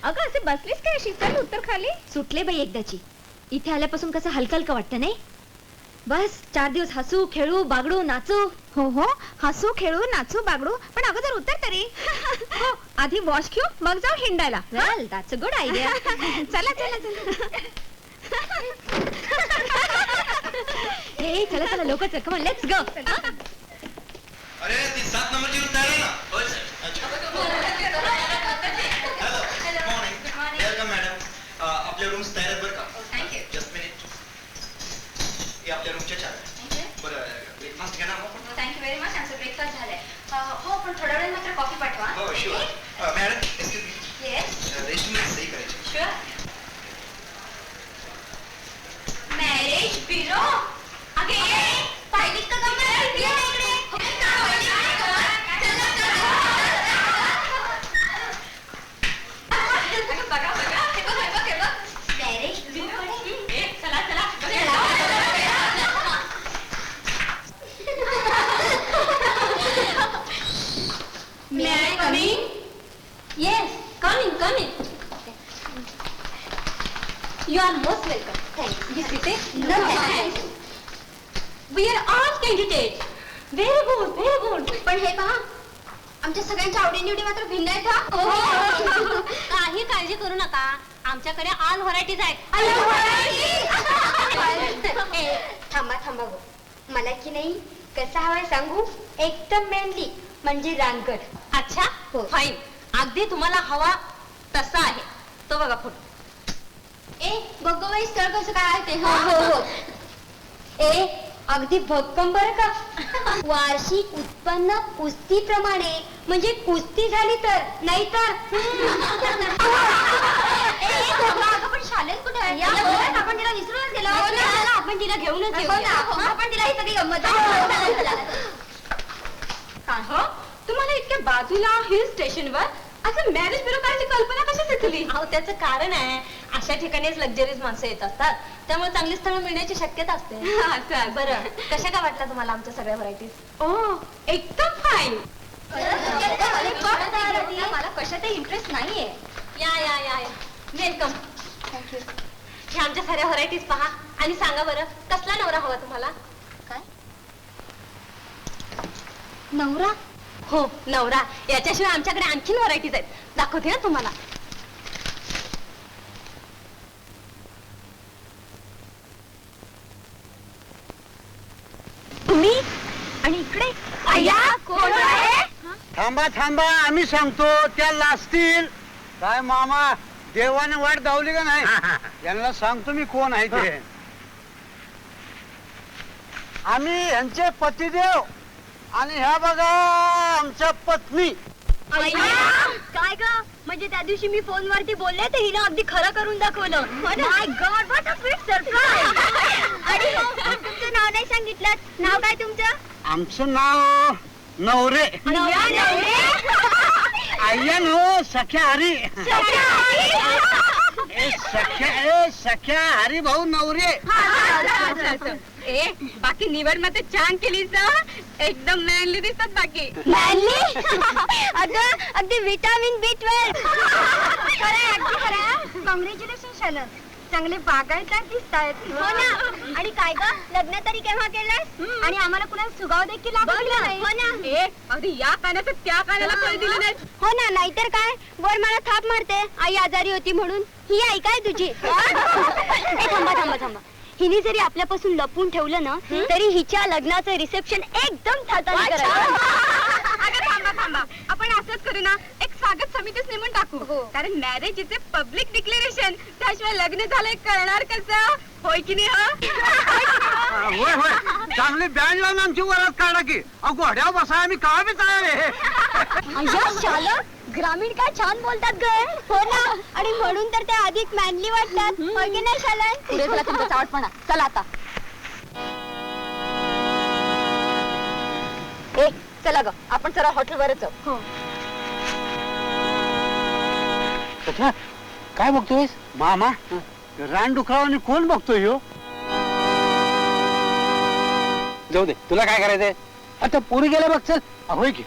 अगं असे बसलीस काय अशी? चल उत्तर खाली. सुटले बाई एकदाची. इथे आल्यापासून कसं हलकं हलकं वाटतं नाही? बस 4 दिवस हसू खेळू बागडू नाचू. हो हो, हसू खेळू नाचू बागडू, पण अगोदर उत्तर तरी. हो, आधी वॉश घेऊ मग जाऊ हिंडायला. वेल दॅट्स अ गुड आयडिया. चला चला चला. हे चला चला लवकर कम ऑन लेट्स गो. अरे ती 7 नंबरची रूम तयार आहे ना? होय सर. अच्छा. Hello morning. Welcome madam. आपल्या रूम्स तयार आहेत बरं का? थँक्यू. Just minute. हे आपल्या रूमच्या चावी. बरं ब्रेकफास्ट घ्या ना. Thank you very much. आमचं ब्रेकफास्ट झालंय. हो पण थोड्या वेळात मात्र कॉफी पाठवा. हो sure. Madam excuse me. Yes restaurant सही करायची. शुअर. Marriage bureau. अगे पाहिलीस का गंमत? ये इकडे. बघा बघा हे बघ हे बघ हे बघ. Marriage bureau. चला चला. May I come in? Yes, come in, come in. You are most welcome. Thanks. You sit it? No, thanks. We are all candidates. Very good, very good. पण हे पहा, आमच्या सगळ्यांच्या आवडीनिवडी मात्र भिन्न आहेत हा. काही काळजी करू नका. आमच्याकडे ऑल व्हरायटीज आहेत. थांबा थांबा गो, मला की नाही कसा हवाय सांगू? एकदम मेनली म्हणजे रानगड. अच्छा हो. फाईन. अगदी तुम्हाला हवा तसा आहे. तो बघा फोटो. ए बघ स्थळ कसं काय आहे ते. हो हो हो. ए अगदी भक्कम बरं का. वार्षिक उत्पन्न कुस्तीप्रमाणे, म्हणजे कुस्ती झाली तर, नाही तर. पण शालेत कुठे आहे? आपण तिला विसरूनच गेलो. आपण तिला घेऊनच येऊ. आपण तिला ही सगळी गंमत. हो, तुम्हाला इतक्या बाजूला हिल स्टेशनवर असं मॅरेज ब्युरो करायची कल्पना कशी सुचली? अहो त्याचं कारण आहे, अशा ठिकाणीच लक्झरीज माणसं येत असतात, त्यामुळे चांगली स्थळ मिळण्याची शक्यता असते. बरं कशा काय वाटल्या तुम्हाला आमच्या सगळ्या व्हरायटीज? ओ एकदम फाईन. मला कशातही इंटरेस्ट नाहीये. या या या या वेलकम. थँक्यू. हे आमच्या साऱ्या व्हरायटीज पहा आणि सांगा बरं कसला नवरा हवा तुम्हाला? काय नवरा? हो नवरा. याच्याशिवाय आमच्याकडे आणखीन व्हरायटीज आहेत, दाखवते ना तुम्हाला. तुम्ही आणि इकडे अय्या कोण आहे? थांबा थांबा, आम्ही सांगतो. त्या लाजतील. काय मामा देवाने वाट दावली का नाही? यांना सांगतो मी कोण आहे ते. आम्ही यांचे पतिदेव आणि ह्या बघा आमच्या पत्नी. काय ग, म्हणजे त्या दिवशी मी फोनवरती बोलले तर हिनं अगदी खरं करून दाखवलं. My god what a sweet surprise. आणि तुमचं नाव नाही सांगितलं. नाव काय तुमचं? आमचं नाव नवरे. आय्या नो सख्या हरी. सख्या हरी भाऊ नवरे. ए बाकी निवड मात्र छान केलीस. एकदम मॅनली दिसतात बाकी. अगं अगदी विटामिन B12. अगदी खरं. कॉंग्रॅच्युलेशन शालन. चांगले बागायतदार दिसतायत. हो ना. आणि काय ग, लग्न तरी केव्हा केलंस? आणि आम्हाला कुणाला सुगाव देखील लागला नाही. हो ना. ए अगदी या कानाचं त्या कानाला कळ दिलं नाही. हो ना, नाहीतर काय. वर मला थाप मारते आई आजारी होती म्हणून. ही आई काय तुझी? थांबा थांबा थांबा. हिने जरी आपल्यापासून लपून ठेवलं ना तरी हिच्या लग्नाचं रिसेप्शन एकदम थाटाने करायचं. अगं थांबा थांबा, आपण असंच करू ना, एक स्वागत समितीच नेमून टाकू. कारण marriage is a public declaration. त्याशिवाय लग्न झालंय करणार कसं? होय की नाही? होय होय, चांगली बँड लावून आमची वरात काढा की. अहो घोड्यावर बसा, आम्ही का बी तयार आहे. शालक ग्रामीण काय छान बोलतात ग. हो ना. आणि म्हणून तर ते अधिक मॅनली वाटतात. हो की नाही शालन? पुढे चला तुमचा चावटपणा. चला आता. ए चला ग, आपण जरा हॉटेलवरच जाऊ. कथा काय बघतोयस? मामा रानडुकरावाने कोण बघतोय हो? जाऊ दे, तुला काय करायचंय? आता पुरी गेला बघ. चल. होय की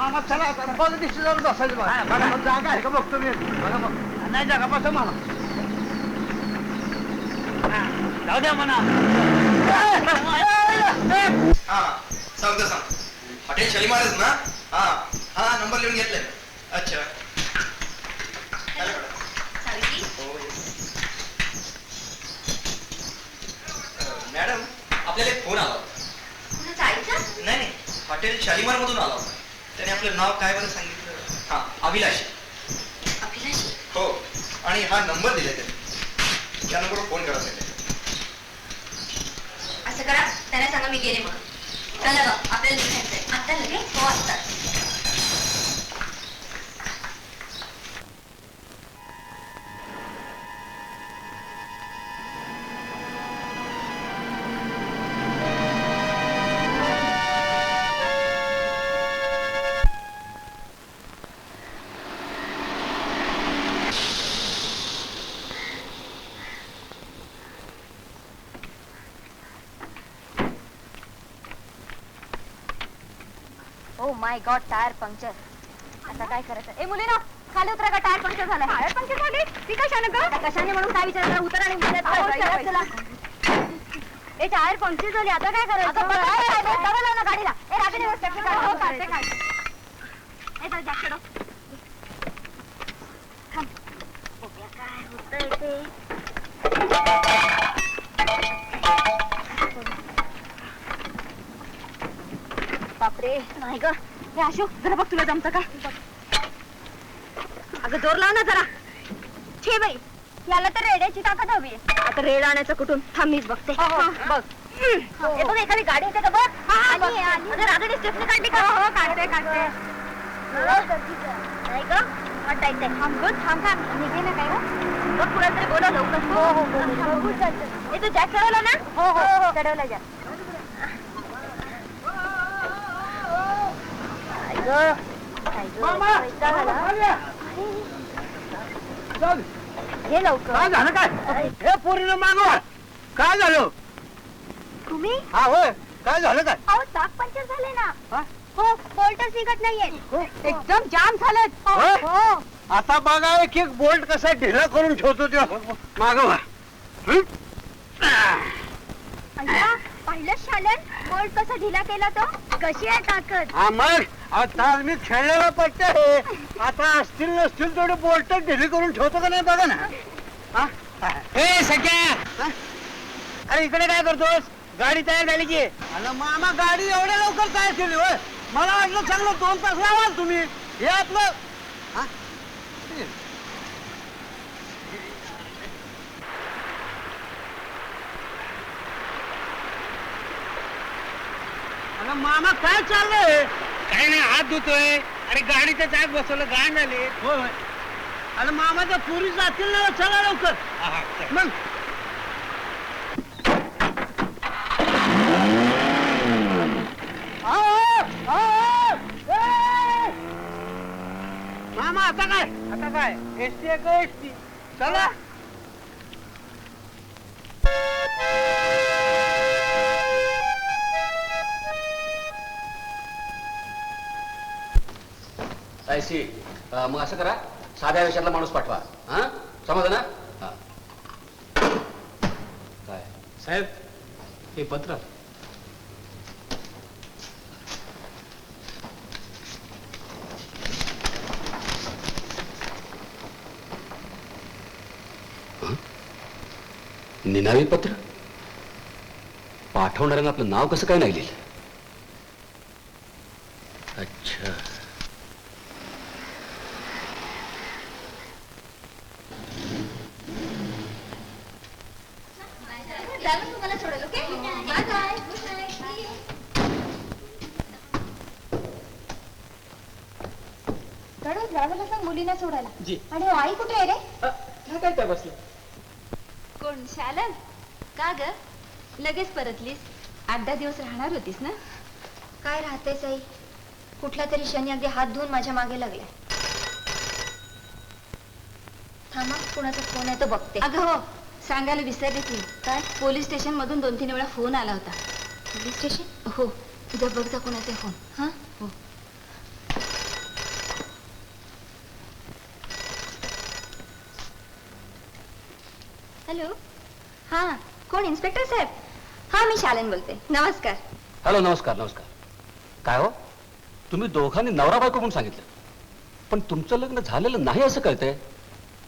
मामा चला आता बघ दिसली जाऊन बसायचं बघा बघा मग जागा आहे का बघतो मी बघा बघ नाही जागा बसा मला जाऊ द्या म्हणा हा सांगतो हॉटेल शालीमारच ना हा हा नंबर लिहून घेतलाय अच्छा चालेल मॅडम. हो, yes. मॅडम आपल्याला एक फोन आला होता जायचं नाही हॉटेल शालीमार मधून आला होता त्याने आपलं नाव काय बरं सांगितलं हा अभिलाषी अभिलाषी हो आणि हा नंबर दिला त्याने त्या नंबरवर फोन करा त्याने असं करा त्याला सांगा मी गेले म्हणून चला बघ आपल्याला निघायचंय आता लगेच हो आता oh my God tyre puncture आता काय करायचं ए मुलीनो खाली उतरा का टायर पंक्चर झालाय टायर पंक्चर झाली ती कशाने ग कशाने म्हणून काय विचारता उतर आणि चला ए टायर पंक्चर झाली आता काय करायचं डबल लाव ना गाडीला ए रात्री दिवस काढते ए जरा जॅकेट थांब बघूया काय होतंय ते बापरे नाही ग हे आशू जरा बघ तुला जमतं का अगं जोर लाव ना जरा छे बाई याला तर रेड्याची ताकद हवी आता रेड आणायचं कुठून थांब मीच बघते बघ हे बघ एखादी गाडी येते का बघ रागडी स्टेपनी काढली का हो काढते नाही ग वाटायचंय थांब ग थांब निघे ना काय ग बघ कुणाला तरी बोला लवकर हो हे तू जॅक चढवला ना हो चढवला जॅक हे लवकर काय झालं काय हे पोरीनं मागवा काय झालं तुम्ही हा होय काय झालं काय अहो चाक पंक्चर झाले ना हा? हो बोल्टच निघत नाहीये एकदम जाम झालेत होय? हो आता बघा एक एक बोल्ट कसा ढिला करून ठेवतो ते मागवा पहिलं शालन बोल्ट कसा ढिला केला तो कशी आहे ताकद हा मग आता मी खेळलेला पट्टे आहे आता असतील नसतील तेवढे बोल्ट ढिली करून ठेवतो का नाही बघा ना हा? हे सगळ्या अरे इकडे काय करतोस गाडी तयार झाली की अरे मामा गाडी एवढ्या लवकर तयार केली होय मला वाटलं चांगलं 2 तास लावाल तुम्ही हे आपलं हा? अरे मामा काय चाललंय काही नाही हात धुतोय अरे गाडीचं चाक बसवलं गाण झाली होय होय अरे मामाच्या पुरी जातील ना चला लवकर मग मामा आता काय एसटी आहे का एसटी चला ऐशी मग असं करा साध्या वेशातला माणूस पाठवा हा समजलं ना हा. काय साहेब हे पत्र निनावी पत्र पाठवणाऱ्यानं आपलं नाव कसं काय नाही लिहिलं अच्छा तुम्हाला सोडेल ओके बाय बाय ड्रायव्हरला सांग मुलीला सोडायला जी. आणि आई कुठे आहे रे काय काय बसलं कोण शालन का ग लगेच परतलीस 8-10 दिवस राहणार होतीस ना काय राहते साई कुठला तरी शनी अगदी हात धुवून माझ्या मागे लागलाय थांबा कुणाचा फोन आहे तो बघते अगं हो सांगायला विसरले की काय पोलीस स्टेशन मधून 2-3 वेळा फोन आला होता पोलीस स्टेशन हो जा बघ जा कोणाचा फोन हा हो हॅलो हा कोण इन्स्पेक्टर साहेब? हा मी शालन बोलते. नमस्कार. हॅलो, नमस्कार नमस्कार. काय हो, तुम्ही दोघांनी नवरा बायको म्हणून सांगितलं, पण तुमचं लग्न झालेलं नाही असं कळतंय.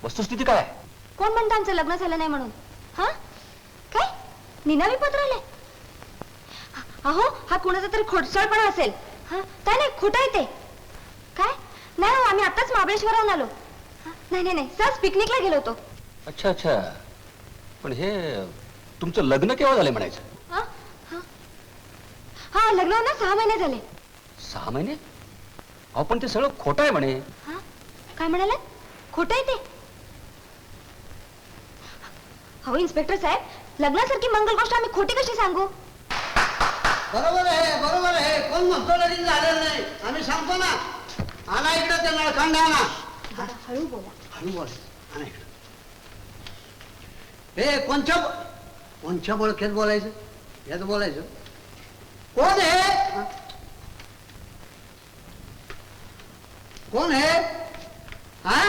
वस्तुस्थिती काय आहे? कोण म्हणतं आमचं लग्न झालं नाही म्हणून? हा काय निनावी पत्र आले? अहो हा कुणाचा तरी खोटसाळपणा असेल. हा काय नाही, खोटं आहे ते. काय नाही हो, आम्ही आताच महाबळेश्वराहून आलो. नाही नाही नाही, सहज पिकनिकला गेलो होतो. अच्छा अच्छा, पण हे तुमचं लग्न केव्हा झालंय म्हणायचं? हा हा हा लग्न होऊन 6 महिने झाले. 6 महिने? अहो पण ते सगळं खोटं आहे म्हणे. हा काय म्हणालात? खोटं आहे ते? हो इन्स्पेक्टर साहेब, लग्नासारखी मंगल गोष्ट आम्ही खोटी कशी सांगू? बरोबर आहे, बरोबर आहे. कोण म्हणतो लगीन झालेलं नाही? आम्ही सांगतो ना. आणा इकडं ते नळखंड आणा. जरा हळू बोला. हळू बोल. आणा इकडं. हे कोणच्या बोलक्यात बोलायचं? यात बोलायचं. कोण आहे? कोण आहे? हा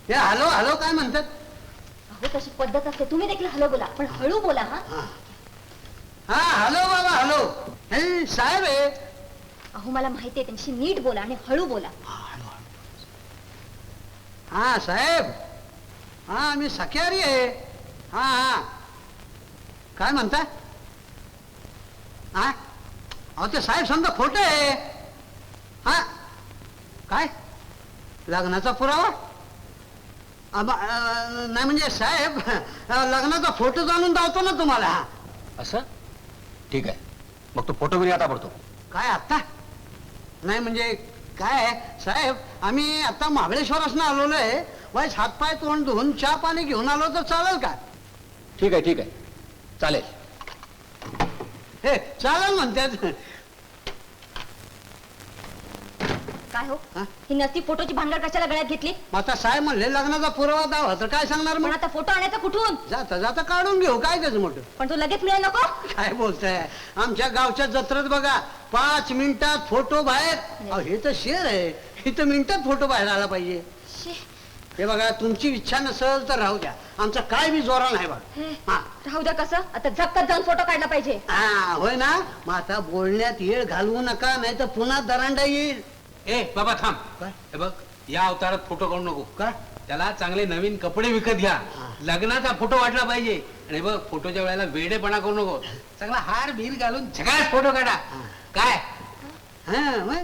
हे हॅलो हॅलो काय म्हणतात? अहो तशी पद्धत असते, तुम्ही देखील हॅलो बोला, पण हळू बोला. हा हा हा हॅलो बाबा हॅलो. हे साहेब आहे. अहो मला माहिती आहे, त्यांची नीट बोला आणि हळू बोला. हा साहेब, हा मी सख्यारी आहे. हा हा काय म्हणताय? हा अहो ते साहेब समजा खोटे आहे. हा काय लग्नाचा पुरावा? नाही म्हणजे साहेब, लग्नाचा फोटो जाणून दावतो ना तुम्हाला. असं? ठीक आहे, मग तो फोटो घेऊन आता पडतो. काय आत्ता? नाही म्हणजे काय आहे, साहेब आम्ही आता महाबळेश्वरासनं आलेलो आहे. वाईस हातपाय तोंड धुवून चहा पाणी घेऊन आलो तर चालेल का? ठीक आहे ठीक आहे, चालेल. हे चालेल म्हणतात. काय हो हा? ही नसती फोटोची भानगड कशाला गळ्यात घेतली? मग आता साहेब म्हणले लग्नाचा पुरावा दावा तर काय सांगणार पण मग? आता फोटो आणायचा कुठून? जाता जाता काढून घेऊ, काय त्याचं मोठं. पण तो लगेच मिळेल नको? काय बोलताय? आमच्या गावच्या जत्रेत बघा 5 मिनिटात फोटो बाहेर. अहो, हे तर शेर आहे, इथं मिनिटात फोटो बाहेर आला पाहिजे. शी, हे बघा तुमची इच्छा नसेल तर राहू द्या, आमचा काय बी जोरा नाही बघ. हे, हा राहू द्या कसं? आता झपकत जाऊन फोटो काढला पाहिजे. हा होय ना. मग आता बोलण्यात येळ घालवू नका, नाही तर पुन्हा दरांडा येईल. ए बाबा थांब. काय? हे बघ, या अवतारात फोटो काढू नको. का? त्याला चांगले नवीन कपडे विकत घ्या. हा. लग्नाचा फोटो वाटला पाहिजे. आणि बघ, फोटोच्या वेळेला वेडेपणा करू नको. चांगला हार बीर घालून झकास फोटो काढा. काय? हा होय.